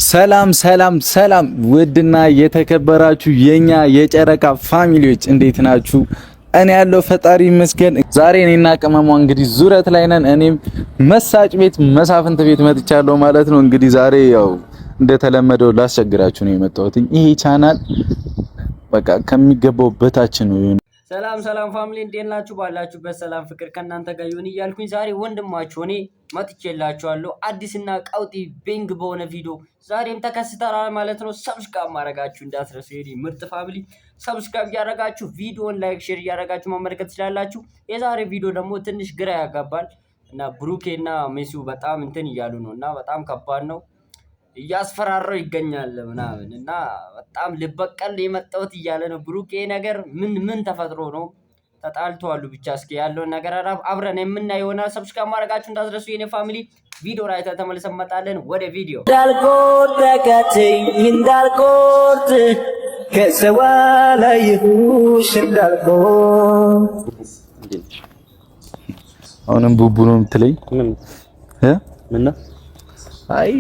ሰላም ሰላም ሰላም ውድና የተከበራችሁ የኛ የጨረቃ ፋሚሊዎች እንዴት ናችሁ? እኔ ያለው ፈጣሪ ይመስገን። ዛሬ እኔና ቅመሟ እንግዲህ ዙረት ላይ ነን። እኔም መሳጭ ቤት መሳፍንት ቤት መጥቻለሁ ማለት ነው። እንግዲህ ዛሬ ያው እንደተለመደው ላስቸግራችሁ ነው የመጣሁት። ይሄ ቻናል በቃ ከሚገባው በታች ነው። ሰላም ሰላም ፋሚሊ እንዴት ናችሁ? ባላችሁበት ሰላም ፍቅር ከእናንተ ጋር ይሁን እያልኩኝ ዛሬ ወንድማችሁ እኔ መጥቼላችኋለሁ አዲስና ቀውጢ ቤንግ በሆነ ቪዲዮ ዛሬም ተከስተናል ማለት ነው። ሰብስክራይብ ማድረጋችሁ እንዳትረሱ። የኔ ምርጥ ፋሚሊ ሰብስክራይብ እያደረጋችሁ ቪዲዮን ላይክ፣ ሼር እያደረጋችሁ መመልከት ትችላላችሁ። የዛሬ ቪዲዮ ደግሞ ትንሽ ግራ ያጋባል እና ብሩኬና ሜሲው በጣም እንትን እያሉ ነው እና በጣም ከባድ ነው እያስፈራራው ይገኛል ምናምን እና በጣም ልበቀል የመጣሁት እያለ ነው ብሩኬ። ነገር ምን ተፈጥሮ ነው? ተጣልተዋል ብቻ። እስኪ ያለውን ነገር አብረን የምናየው ይሆናል። ሰብስክራይብ ማድረጋችሁ እንዳትረሱ የኔ ፋሚሊ። ቪዲዮ ላይ ተመልሰን እንመጣለን። ወደ ቪዲዮ እንዳልቆርጥ ከሰው ላይ ይሁሽ እንዳልቆርጥ። አሁንም ቡቡ ነው የምትለኝ? ምን አይ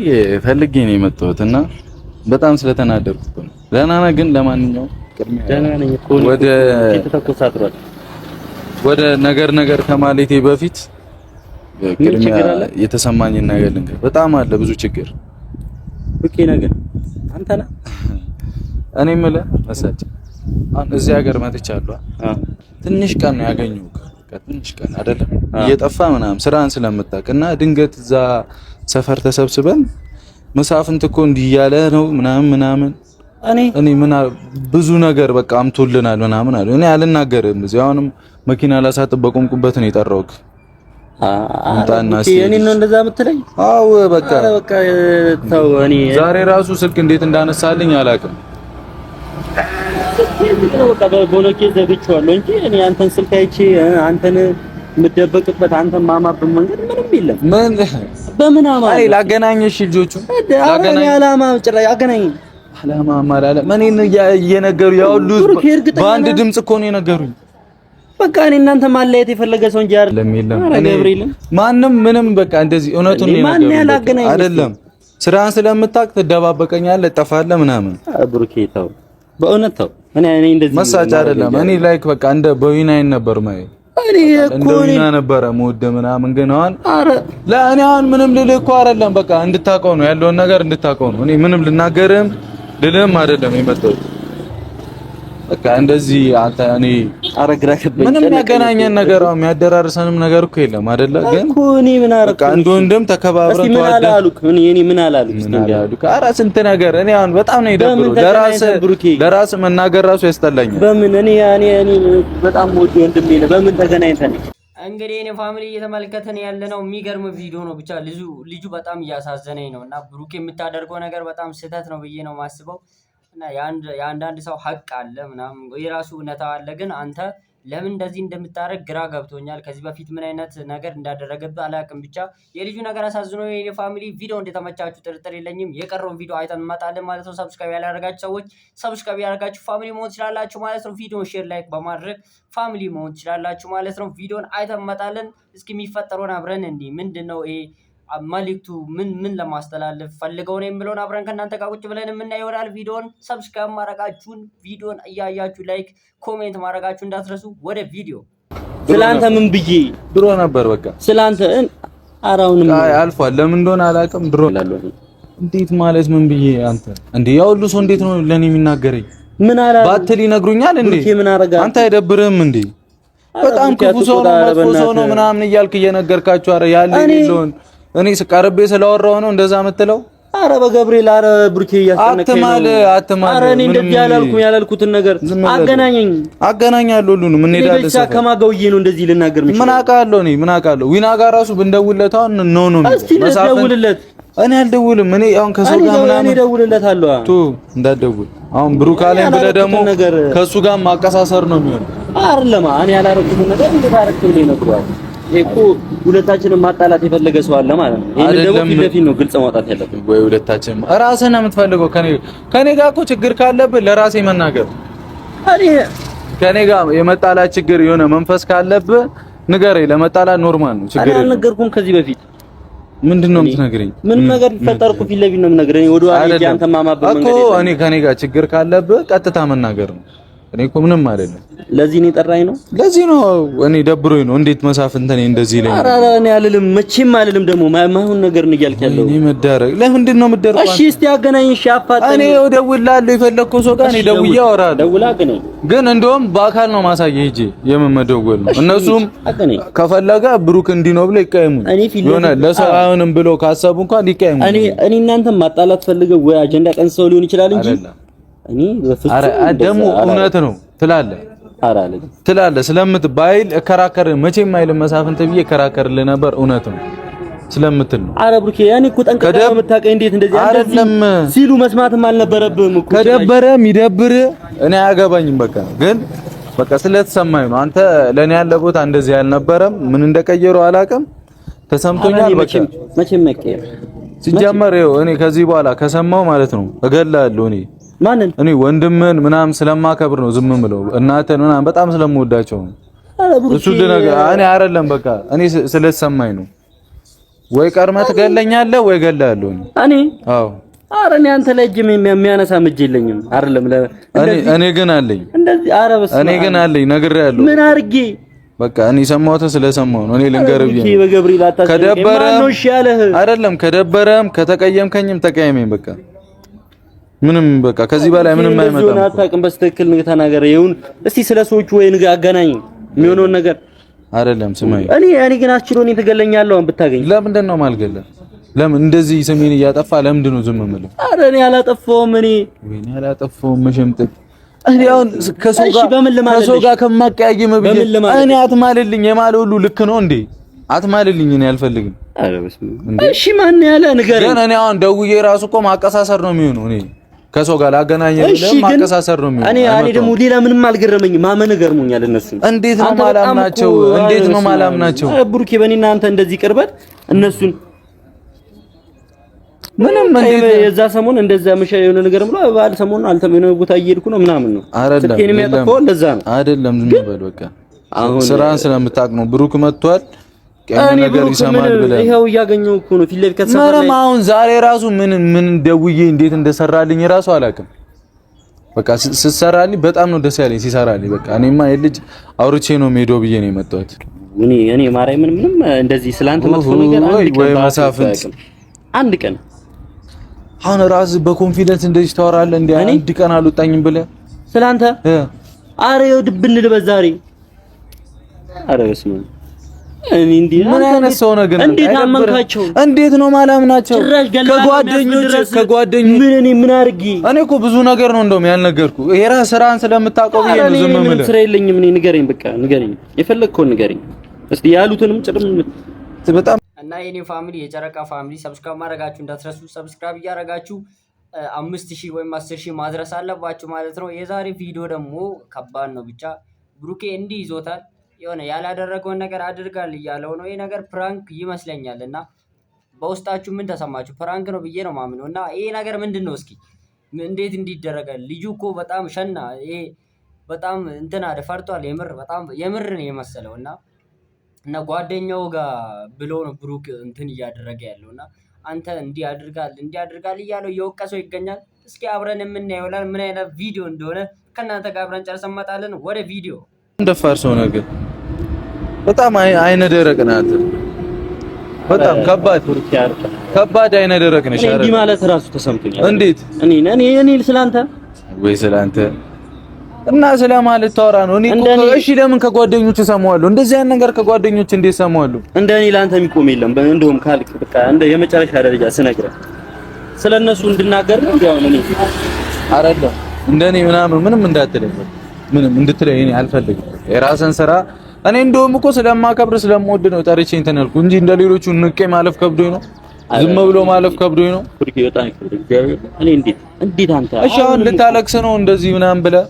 ፈልጌ ነው የመጣሁት እና በጣም ስለተናደርኩት ነው። ደህና ነህ ግን? ለማንኛውም ደህና ነኝ እኮ ወደ ነገር ከማለቴ በፊት ቅድሚያ የተሰማኝን ነገር ልንገር። በጣም አለ ብዙ ችግር። ኦኬ ነገር አንተ ነህ እኔ የምልህ መሳጭ አሁን እዚህ ሀገር መጥቻለሁ። ትንሽ ቀን ነው ያገኘሁት። ትንሽ ቀን አይደለም እየጠፋ ምናምን ስራን ስለምታውቅ እና ድንገት እዛ ሰፈር ተሰብስበን መሳፍንት እኮ እንዲህ እያለ ነው ምናምን እኔ ምን ብዙ ነገር በቃ አምቶልናል ምናምን አለ። እኔ አልናገርም። እዚህ አሁንም መኪና ላሳጥብ በቆምኩበት ነው የጠራሁት። እኔ ነው እንደዛ የምትለኝ? አዎ በቃ ተው። እኔ ዛሬ ራሱ ስልክ እንዴት እንዳነሳልኝ አላውቅም። በቃ በቦሎኬ ዘግቼዋለሁ እንጂ እኔ አንተን ስልክ አይቼ አንተን የምደበቅበት አንተን ማማበት መንገድ ምንም የለም። ምን በምን አማ አይ ላገናኝሽ ልጆቹ ላገናኝ አላማ ጭራሽ አገናኝ አላማ ማላለ ምን እየነገሩ ያውሉ በአንድ ድምጽ እኮ ነው የነገሩኝ። በቃ እኔ እናንተ ማለየት የፈለገ ሰው እንጂ አይደለም። እኔ ማንም ምንም በቃ እንደዚህ እውነቱን ነው የነገሩኝ። አይደለም ስራን ስለምታውቅ ትደባበቀኛለህ፣ ትጠፋለህ ምናምን። ብሩኬ ተው፣ በእውነት ተው። እኔ እንደዚህ መሳጭ አይደለም። እኔ ላይክ በቃ እንደ በዊናይን ነበር ማለት እኔ እኮ እንደውና ነበረ ሞደ ምናምን ግን አሁን ለእኔ አሁን ምንም ልልህ እኮ አይደለም። በቃ እንድታውቀው ነው ያለውን ነገር እንድታውቀው ነው። እኔ ምንም ልናገርም ልልህም አይደለም የመጣሁት። በቃ እንደዚህ አንተ እኔ አረግራከበኝ ምንም ያገናኘን ነገር ነው የሚያደራርሰንም ነገር እኮ የለም አይደለ? ግን እኮ እኔ ምን አረኩ? በቃ እንደ ወንድም ተከባብረን ምን አላሉክ? እኔ ምን አላሉክ? ኧረ ስንት ነገር እኔ አሁን በጣም ነው የደበረው። ለራስ መናገር ራሱ ያስጠላኛል። በምን እኔ በጣም ወድ ወንድሜ ነው። በምን ተገናኝተን እንግዲህ እኔ ፋሚሊ እየተመለከተን ያለነው የሚገርም ቪዲዮ ነው። ብቻ ልጁ በጣም እያሳዘነኝ ነው እና ብሩክ የምታደርገው ነገር በጣም ስህተት ነው ብዬ ነው የማስበው። እና የአንዳንድ ሰው ሀቅ አለ ምናምን የራሱ እውነታ አለ። ግን አንተ ለምን እንደዚህ እንደምታደርግ ግራ ገብቶኛል። ከዚህ በፊት ምን አይነት ነገር እንዳደረገብህ አላውቅም። ብቻ የልጁ ነገር አሳዝኖ የኔ ፋሚሊ ቪዲዮ እንደተመቻችሁ ጥርጥር የለኝም። የቀረውን ቪዲዮ አይተን እንመጣለን ማለት ነው። ሰብስክራይብ ያላደረጋችሁ ሰዎች ሰብስክራይብ ያደረጋችሁ ፋሚሊ መሆን ትችላላችሁ ማለት ነው። ቪዲዮን ሼር፣ ላይክ በማድረግ ፋሚሊ መሆን ትችላላችሁ ማለት ነው። ቪዲዮን አይተን እንመጣለን። እስኪ የሚፈጠረውን አብረን እንዲህ ምንድነው ይሄ መልእክቱ ምን ለማስተላለፍ ፈልገው ነው የሚለውን አብረን ከእናንተ ጋር ቁጭ ብለን የምናየው ይሆናል። ቪዲዮን ሰብስክራይብ ማድረጋችሁን ቪዲዮን እያያችሁ ላይክ ኮሜንት ማድረጋችሁ እንዳትረሱ። ወደ ቪዲዮ ስላንተ ምን ብዬ ድሮ ነበር በቃ ስላንተ አራውንም አልፏል። ለምን እንደሆነ አላውቅም። ድሮ እንዴት ማለት ምን ብዬ አንተ እንዴ ያው ሁሉ ሰው እንዴት ነው ለኔ የሚናገረኝ? ምን አላ ባትል ይነግሩኛል እንዴ? አንተ አይደብርህም እንዴ? በጣም ክፉ ሰው ነው መጥፎ ሰው ነው ምናምን እያልክ እየነገርካችሁ አረ ያለኝ ይሎን እኔ ስቀርቤ ስለወራው ነው እንደዛ የምትለው? አረ በገብርኤል አረ ብሩኬ እያስጨነቀኝ ነው። አትማል አረ እኔ እንደዚህ ያላልኩትን ነገር አገናኛለሁ ሁሉንም እንሄዳለን። ለካ ከማጋውዬ ነው እንደዚህ ልናገር ምንጭ ምን አውቃለሁ ዊና ጋር ራሱ ብንደውልለት አሁን ነው እስቲ ደውልለት። እኔ አልደውልም። እኔ አሁን ከሰው ጋር ምናምን እኔ ደውልለታለሁ። እንዳትደውል አሁን ብሩክ አለኝ ብለህ ደግሞ ከሱ ጋር ማቀሳሰር ነው የሚሆነው። አይደለም እኔ ያላረኩትን ነገር እንዴት አረክልኝ ነው ብሏል። እኮ ሁለታችንን ማጣላት የፈለገ ሰው አለ ማለት ነው። ይሄን ደግሞ ፊት ለፊት ነው ግልጽ ማውጣት ያለብን። ወይ ሁለታችን ራስህ ነው የምትፈልገው። ከኔ ጋር እኮ ችግር ካለብህ ለራሴ መናገር። ከኔ ጋር የመጣላት ችግር የሆነ መንፈስ ካለብህ ንገረኝ። ለመጣላት ኖርማል ነው ችግር። አልነገርኩም ከዚህ በፊት ምንድነው የምትነግረኝ? ምንም ነገር ቢፈጠር እኮ ፊት ለፊት ነው የምነግረኝ። ወደ ኋላ አንተ ማማበት መንገድ እኮ እኔ ከኔ ጋር ችግር ካለብህ ቀጥታ መናገር ነው። እኔ እኮ ምንም አይደለም። ለዚህ ነው የጠራኝ ነው። ለዚህ ነው እኔ ደብሮኝ ነው። እንዴት መሳፍንት እኔ እንደዚህ ላይ ኧረ እኔ አልልም፣ መቼም አልልም። ደግሞ ማይሆን ነገር ነው እያልክ ያለው እኔ መዳረግ ለምንድን ነው የምትደርቀው? እሺ እስቲ አገናኝ። እሺ አፋጠኝ። እኔ እደውልልሃለሁ የፈለግከው ሰው ጋር እኔ ደውዬ አወራለሁ። ደውላ አገናኝ። ግን እንደውም በአካል ነው ማሳየህ ሂጅ። የምን መደወል ነው? እነሱም ከፈለገ ብሩክ እንዲህ ነው ብለው ይቀየሙኝ የሆነ ለሰው አይሆንም ብለው ካሰቡ እንኳን ይቀየሙኝ። እኔ እናንተም ማጣላት ፈልገው ወይ አጀንዳ ቀንሰው ሊሆን ይችላል እንጂ እኔ በፍጹም ደግሞ እውነት ነው ትላለህ ስለምትባይል እከራከር መቼም አይልም መሳፍንት ብዬ እከራከርልህ ነበር። እውነት ነው ስለምትል ነው። ኧረ ብሩኬ ያኔ እኮ ጠንቀቀ የምታውቀኝ እንዴት እንደዚህ አይደለም ሲሉ መስማትም አልነበረብህም እኮ። ከደበረም ይደብር እኔ አያገባኝም። ግን በቃ ስለተሰማኝ ነው። አንተ ለኔ ያለ ቦታ እንደዚህ አልነበረም። ምን እንደቀየረው አላውቅም። ተሰምቶኛል። መቼም መቀየር ሲጀመር እኔ ከዚህ በኋላ ከሰማው ማለት ነው እገላለሁ። እኔ ወንድምን ምናምን ስለማከብር ነው ዝም ብለው እናተን ምናምን በጣም ስለምወዳቸው ነው። እሱ ነገር እኔ አይደለም በቃ እኔ ስለተሰማኝ ነው። ወይ ቀርመህ ትገለኛለህ ወይ እገላለሁ እኔ። አዎ ኧረ እኔ አንተ ላይ እጅ የሚያነሳ እጅ የለኝም አይደለም። እኔ ግን አለኝ እንደዚህ። ኧረ በስመ አብ እኔ ግን አለኝ ነግሬሃለሁ። ምን አድርጌ በቃ እኔ ሰማሁት ስለሰማሁ ነው። እኔ ልንገርህ ብዬ በገብርኤል ከደበረም አይደለም ከደበረም ከተቀየምከኝም ተቀየመኝ በቃ ምንም በቃ ከዚህ በላይ ምንም አይመጣም። ዞና አታውቅም። በስተክል ንገ ተናገረ ይሁን እስቲ ስለ ሰዎች ወይ ንገ አገናኝ የሚሆነውን ነገር አይደለም። ስማኝ እኔ ግን አስችሎኝ ትገለኛለህ አሁን ብታገኝ። ለምንድን ነው ማልገለህ? ለምን እንደዚህ ስሜን እያጠፋ ለምንድን ነው ዝም የምልህ? ኧረ እኔ አላጠፋሁም። እኔ አላጠፋሁም። መሸምጥጥ እኔ አሁን ከሰው ጋር ከማቀያየም ብዬ እኔ አትማልልኝ የማለ ሁሉ ልክ ነው እንዴ? አትማልልኝ እኔ አልፈልግም። ኧረ በስመ አብ እሺ ማን ያለ ንገረኝ። ግን እኔ አሁን ደውዬ ራሱ እኮ ማቀሳሰር ነው የሚሆነው እኔ ከሰው ጋር ላገናኘው ለምን ማቀሳሰር ነው የሚሆነው? እኔ ደግሞ ሌላ ምንም አልገረመኝም። ማመን ገርሞኛል። እነሱ እንዴት ነው ማላምናቸው? ብሩኬ በእኔና አንተ እንደዚህ ቅርበት እነሱን ምንም የዛ ሰሞን እንደዛ መሻ የሆነ ነገር ብሎ ባል ሰሞን አልተም የሆነ ቦታ እየሄድኩ ነው ምናምን ነው ስልኬን የሚያጠፋው እንደዛ ነው አይደለም። ዝም በል በቃ አሁን ስራን ስለምታውቅ ነው። ብሩክ መጥቷል ቀን ነገር ይሰማል ብለህ ይሄው እያገኘው እኮ ነው ፊት ለፊት ከተሰራ ነው። አሁን ዛሬ ራሱ ምን ደውዬ እንዴት እንደሰራልኝ ራሱ አላውቅም። በቃ ሲሰራልኝ በጣም ነው ደስ ያለኝ ሲሰራልኝ። በቃ እኔማ የልጅ አውርቼ ነው ሜዶ ብዬ ነው የመጣሁት። እኔ ማርያምን ምንም እንደዚህ ስላንተ መጥፎ ነገር አንድ ቀን አሁን ራስ በኮንፊደንስ እንደዚህ ታወራለህ እንዴ? አንድ ቀን አልወጣኝም ብለህ ስላንተ አረ ይኸው ድብን ልበዝ ዛሬ። አረ በስመ አብ ምን አይነት ሰው ነው ግን? እንዴት አመንካቸው? እንዴት ነው ማላምናቸው? ከጓደኞች ምን አድርጊ? እኔ እኮ ብዙ ነገር ነው እንደውም ያልነገርኩ። የራስህ ስራን ስለምታውቀው ብዬ ነው ዝም የምልህ። ስራ የለኝም እኔ። ንገረኝ በቃ ንገረኝ፣ የፈለግከውን ንገረኝ እስቲ ያሉትንም ጭርም በጣም እና የኔ ፋሚሊ የጨረቃ ፋሚሊ ሰብስክራይብ ማድረጋችሁ እንዳትረሱ። ሰብስክራይብ እያደረጋችሁ 5000 ወይም 10000 ማድረስ አለባችሁ ማለት ነው። የዛሬ ቪዲዮ ደግሞ ከባድ ነው። ብቻ ብሩኬ እንዲህ ይዞታል። የሆነ ያላደረገውን ነገር አድርጋል እያለው ነው። ይሄ ነገር ፕራንክ ይመስለኛል። እና በውስጣችሁ ምን ተሰማችሁ? ፕራንክ ነው ብዬ ነው ማምነው። እና ይሄ ነገር ምንድን ነው? እስኪ እንዴት እንዲደረጋል? ልጁ እኮ በጣም ሸና። ይሄ በጣም እንትና ፈርቷል። የምር ነው የመሰለው እና ጓደኛው ጋር ብሎ ነው ብሩክ እንትን እያደረገ ያለው እና አንተ እንዲህ አድርጋል እያለው እየወቀሰው ይገኛል። እስኪ አብረን የምናየው ምን አይነት ቪዲዮ እንደሆነ ከእናንተ ጋር አብረን ጨርሰን እንመጣለን። ወደ ቪዲዮ። እንደፋር ሰው ነገር በጣም አይነ ደረቅ ናት። በጣም ከባድ አይነ ደረቅ ነሽ። እንዲህ ማለት ራሱ ተሰምቶኛል። እንዴት እኔ ስላንተ ወይ ስላንተ እና ስለማለት ታወራ ነው። እኔ እሺ ለምን ከጓደኞች ሰማዋለሁ? እንደዚህ አይነት ነገር ከጓደኞች እንዴት ሰማዋለሁ? እንደኔ ላንተ የሚቆም የለም። እንደውም ካልክ በቃ እንደ የመጨረሻ ደረጃ ስነግርህ ስለነሱ እንድናገር ነው። ያው እኔ አይደለም እንደኔ ምንም እንዳትለኝ ምንም እንድትለኝ እኔ አልፈልግም። የራስን ስራ እኔ እንደውም እኮ ስለማከብር ስለምወድ ነው ጠርቼ እንትን ያልኩ እንጂ እንደሌሎቹ ንቄ ማለፍ ከብዶኝ ነው። ዝም ብሎ ማለፍ ከብዶኝ ነው። ኩርኪ በጣም እኔ እንዴት አንተ እሺ አሁን ልታለቅስ ነው እንደዚህ ምናምን ብለህ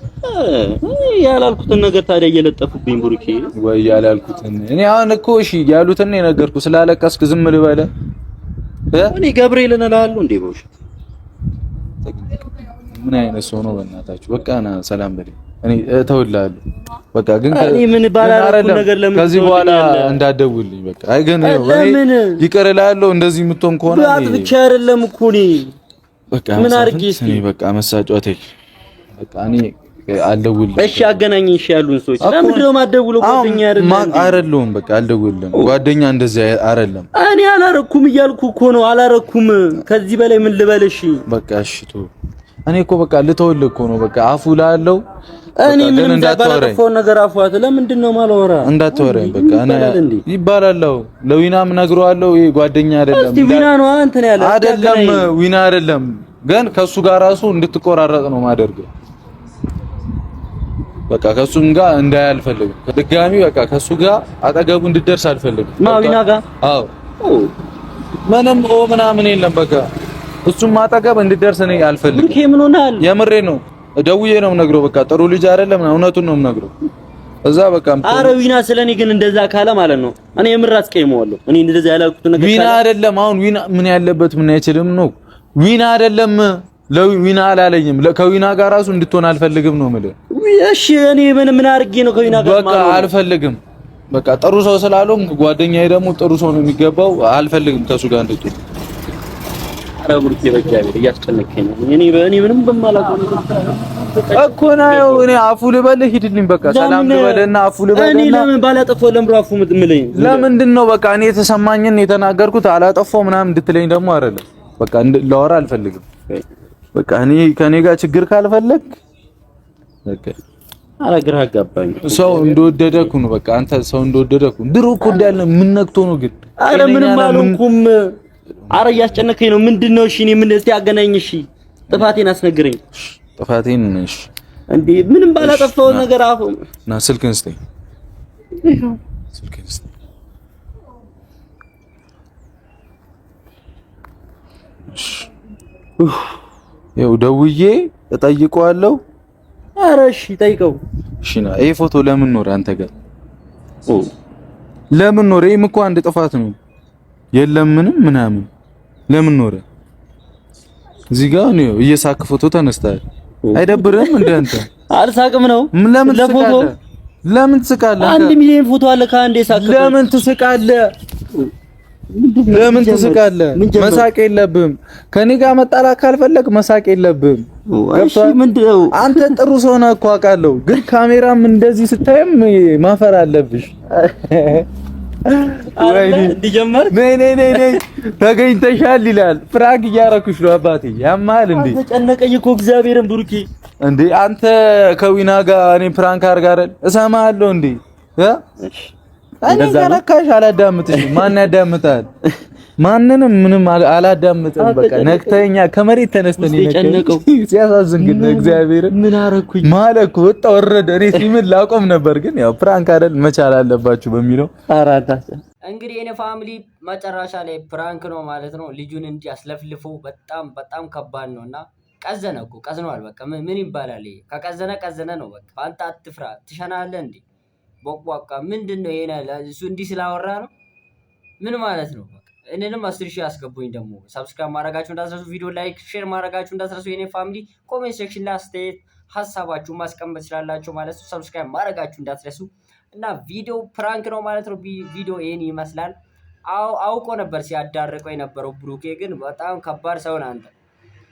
ያላልኩትን ነገር ታዲያ እየለጠፉብኝ ብሩኬ ወይ ያላልኩትን እኔ አሁን እኮ እሺ ያሉትን የነገርኩ ስላለቀስክ ዝም ልበለ እኔ ገብርኤልን እላለሁ እንዴ በውሽ ምን አይነት ሰው ነው በእናታችሁ በቃ ና ሰላም በለኝ እኔ እተውልሃለሁ በቃ። ግን እኔ ምን ባላረኩ ነገር ለምን ከዚህ በኋላ እንዳትደውልልኝ በቃ። አይ ግን ይቅር እልሃለሁ እንደዚህ የምትሆን ከሆነ ባት ብቻ አይደለም እኮ እኔ በቃ ምን አድርጌ እስኪ እኔ በቃ መሳጫቴ በቃ እኔ አልደውልልኝ። እሺ አገናኝ። እሺ ያሉን ሰዎች ለምንድን ነው የማትደውለው? ጓደኛ አይደለም በቃ አልደውልልም። ጓደኛ እንደዚህ አይደለም። እኔ አላረኩም እያልኩ እኮ ነው። አላረኩም። ከዚህ በላይ ምን ልበልሽ? በቃ እሺ ተው። እኔ እኮ በቃ ልተውልህ እኮ ነው በቃ። አፉ ላለው እኔ ምን እንዳባላጠፋው ነገር አፏት ለምንድን ነው ማላወራ? እንዳትወራኝ በቃ። እኔ ይባላል ለዊናም ነግረዋለሁ። ይሄ ጓደኛ አይደለም። እስቲ ዊና ነው አንተ ነው ያለ አይደለም። ዊና አይደለም ግን ከሱ ጋር ራሱ እንድትቆራረጥ ነው ማደርገው። በቃ ከሱም ጋር እንዳይ አልፈልግም። ድጋሚ በቃ ከሱ ጋር አጠገቡ እንድትደርስ አልፈልግም። ዊና ጋር አዎ ምንም ምናምን የለም በቃ እሱም አጠገብ እንድትደርስ እኔ አልፈልግም። ልክ ምን ሆናል? የምሬ ነው። ደውዬ ነው የምነግረው በቃ ጥሩ ልጅ አይደለም። እውነቱን ነው የምነግረው እዛ በቃ። ኧረ ዊና ስለኔ ግን እንደዛ ካለ ማለት ነው እኔ የምር አስቀይመዋለሁ። እኔ እንደዛ ያላልኩት ነገር ዊና አይደለም። አሁን ዊና ምን ያለበት ምን አይችልም ነው። ዊና አይደለም ለዊና አላለኝም። ከዊና ጋር ራሱ እንድትሆን አልፈልግም ነው የምልህ። እሺ እኔ ምን አድርጌ ነው ከዊና ጋር በቃ አልፈልግም። በቃ ጥሩ ሰው ስላልሆንክ ጓደኛዬ ደግሞ ጥሩ ሰው ነው የሚገባው። አልፈልግም ከሱ ጋር እንድትሆን። ኧረ ብሩኬ በእግዚአብሔር እያስጨነቀኝ ነው። እኔ ምንም በማላውቀው እኮ ነው። እኔ አፉ ልበልህ ሂድልኝ በቃ። ሰላም ልበልህና አፉ ልበልህና እኔ ለምን ባላጠፋው ለምሮ አፉ የምትምለኝ ለምንድን ነው? በቃ እኔ የተሰማኝን የተናገርኩት አላጠፋው ምናምን እንድትለኝ ደግሞ አይደለም በቃ። ላወራ አልፈልግም በቃ። እኔ ከኔ ጋር ችግር ካልፈለክ በቃ ኧረ ግራ አጋባኝ። ሰው እንደወደደኩ ነው በቃ። አንተ ሰው እንደወደደኩ ድሮ እኮ እንዳለ ምን ነክቶ ነው ግን? ኧረ ምንም አልሆንኩም። ኧረ እያስጨነቀኝ ነው። ምንድነው? እሺ እኔ ምን እስቲ አገናኝ። እሺ ጥፋቴን አስነግረኝ። ጥፋቴን እሺ እንዴ ምንም ባላጠፋው ነገር አፉ ና ስልክህን ስጠኝ። ስልክህን ስጠኝ። ይኸው ደውዬ እጠይቀዋለሁ። ኧረ እሺ ጠይቀው። እሺ ና ይሄ ፎቶ ለምን ኖረ አንተ ጋር? ለምን ኖረ? ይሄም እኮ አንድ ጥፋት ነው። የለም ምንም ምናምን ለምን ኖረ? እዚህ ጋር ነው እየሳክ ፎቶ ተነስተሃል። አይደብርም? እንደ አንተ አልሳቅም ነው። ለምን ትስቃለህ? ለምን ትስቃለህ? 1 ሚሊዮን ፎቶ አለ ከአንዴ ሳቅ። ለምን ትስቃለህ? ለምን ትስቃለህ? መሳቅ የለብህም። ከኔ ጋር መጣላት ካልፈለግ መሳቅ የለብህም። እሺ ምንድነው? አንተ ጥሩ ሰው ነህ እኮ አውቃለሁ፣ ግን ካሜራም እንደዚህ ስታይም ማፈር አለብሽ። እንዲጀመር ነይ ተገኝተሻል ይላል። ፍራግ እያረኩሽ ነው አባቴ። ያማል እንዴ? ተጨነቀኝ እኮ እግዚአብሔርን ብሩኬ። እንዴ አንተ ከዊና ጋር እኔ ፕራንክ አድርጋረል እሰማሃለሁ እንዴ? እኔ ገለካሽ አላዳምጥሽም። ማን ያዳምጣል? ማንንም ምንም አላዳምጥም። በቃ ነክተኛ ከመሬት ተነስተን ይጨነቀው ሲያሳዝን ግን እግዚአብሔር ምን አረኩኝ ማለት ወጣ ወረደ። እኔ ሲምን ላቆም ነበር ግን ያው ፕራንክ አይደል መቻል አለባችሁ በሚለው አራዳስ። እንግዲህ የኔ ፋሚሊ መጨረሻ ላይ ፕራንክ ነው ማለት ነው። ልጁን እንዲያስለፍልፎ በጣም ከባድ ነውና ቀዘነ እኮ ቀዝኗል። በቃ ምን ይባላል? ከቀዘነ ነው በቃ። አንተ አትፍራ ትሸናለህ እንዴ? ቦቅቧቃ ምንድነው ይሄ? እሱ እንዲህ ስላወራ ነው ምን ማለት ነው? እኔንም 10,000 አስገቡኝ። ደግሞ ሰብስክራይብ ማድረጋችሁ እንዳትረሱ፣ ቪዲዮ ላይክ ሼር ማድረጋችሁ እንዳትረሱ። የኔ ፋሚሊ ኮሜንት ሴክሽን ላይ አስተያየት ሀሳባችሁ ማስቀመጥ ትችላላችሁ ማለት ነው። ሰብስክራይብ ማድረጋችሁ እንዳትረሱ እና ቪዲዮ ፕራንክ ነው ማለት ነው። ቪዲዮ ይሄን ይመስላል። አውቆ ነበር ሲያዳርቀው የነበረው ብሩኬ፣ ግን በጣም ከባድ ሰው ነህ አንተ።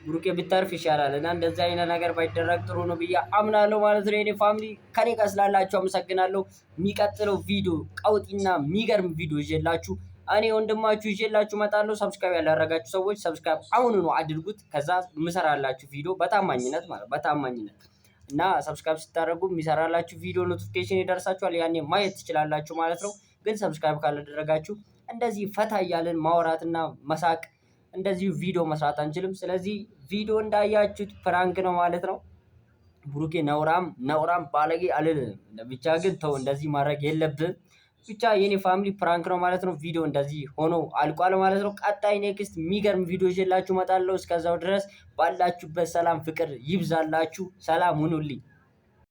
ብሩኬ ብታርፍ ይሻላል እና እንደዚህ አይነት ነገር ባይደረግ ጥሩ ነው ብዬ አምናለሁ ማለት ነው። የኔ ፋሚሊ ከኔ ጋር ስላላችሁ አመሰግናለሁ። የሚቀጥለው ቪዲዮ ቀውጢና የሚገርም ቪዲዮ ይዤላችሁ እኔ ወንድማችሁ ይዤላችሁ እመጣለሁ። ሰብስክራይብ ያላደረጋችሁ ሰዎች ሰብስክራይብ አሁኑኑ አድርጉት። ከዛ ምሰራላችሁ ቪዲዮ በታማኝነት እና ሰብስክራይብ ስታደርጉ የሚሰራላችሁ ቪዲዮ ኖቲፊኬሽን ይደርሳችኋል። ያኔ ማየት ትችላላችሁ ማለት ነው። ግን ሰብስክራይብ ካላደረጋችሁ እንደዚህ ፈታ እያልን ማውራትና መሳቅ እንደዚህ ቪዲዮ መስራት አንችልም። ስለዚህ ቪዲዮ እንዳያችሁት ፕራንክ ነው ማለት ነው። ብሩኬ ነውራም ባለጌ አልልም። ብቻ ግን ተው እንደዚህ ማድረግ የለብህም። ብቻ የኔ ፋሚሊ ፕራንክ ነው ማለት ነው። ቪዲዮ እንደዚህ ሆኖ አልቋል ማለት ነው። ቀጣይ ኔክስት የሚገርም ቪዲዮ ይዤላችሁ እመጣለሁ። እስከዛው ድረስ ባላችሁበት ሰላም ፍቅር ይብዛላችሁ። ሰላም ሁኑልኝ።